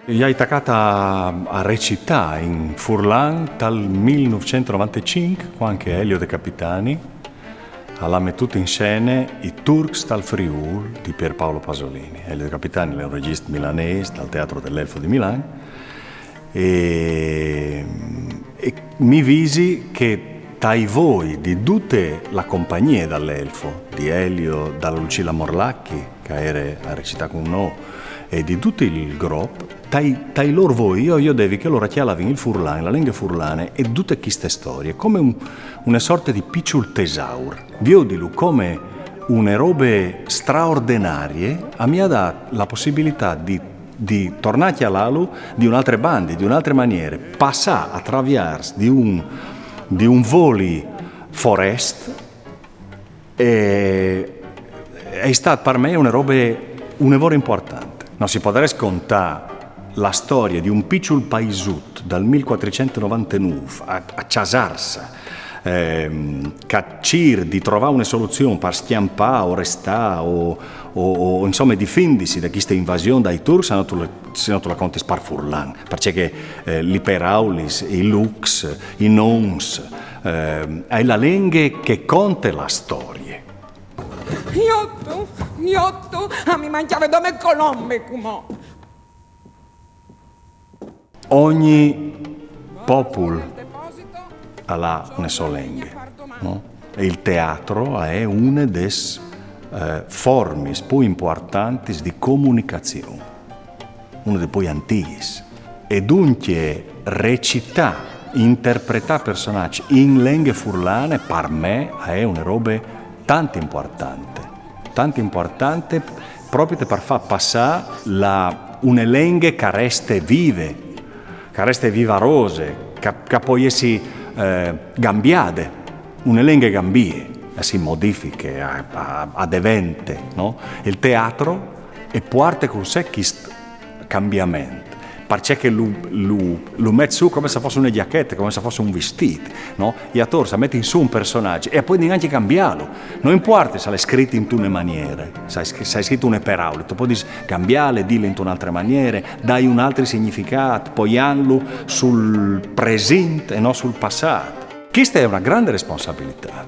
Io ho iniziato a recitare in Furlan dal 1995, quando Elio De Capitani ha messo in scena i Turks dal Friul di Pierpaolo Pasolini. Elio De Capitani è un regista milanese dal Teatro dell'Elfo di Milano e mi visi che dai voi di tutta la compagnia dall'Elfo, di Elio, dalla Lucilla Morlacchi, che era a recitare con noi, e di tutto il gruppo, dai loro voi, io devi che loro chialavano il Furlan, la lingua furlane e tutte queste storie, come una sorta di piccolo tesauro. Io dico come una robe straordinarie, mi ha dato la possibilità di tornare a chialarlo di un'altra banda, di un'altra maniera, passare attraverso di un voli forest e è stato per me un lavoro importante. Non si potrebbe scontare la storia di un piccolo paesut dal 1499 a Casarsa, che di trovare una soluzione per schiampare o restare o insomma difendersi da questa invasione dai turchi, se non tu la conti spar Furlan, perché i Peraulis, i Lux, i Noms, è la lingua che conta la storia. Iotto, mi mangiava da me colombe, come. Ogni popolo ha una sola lingua, no? E il teatro è una delle forme più importanti di comunicazione, una delle più antiche. E dunque recitare, interpretare personaggi in lingua furlane per me è una roba tanto importante proprio per far passare una lingua che resta vivarose, che può essere cambiate, una lingua cambia, si modifica ad eventi, no? Il teatro è parte con sé questo cambiamento, perché lo mette su come se fosse una giacchetta, come se fosse un vestito, no? E attore mette in su un personaggio e poi neanche cambiarlo. Non importa se è scritto in una maniera, se è scritto una parola, tu puoi cambiarlo, dirlo in un'altra maniera, dai un altro significato, poggiarlo sul presente e non sul passato. Questa è una grande responsabilità,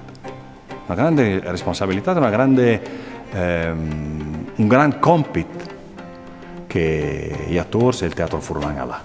un gran compito che gli attori e il teatro furlan ha.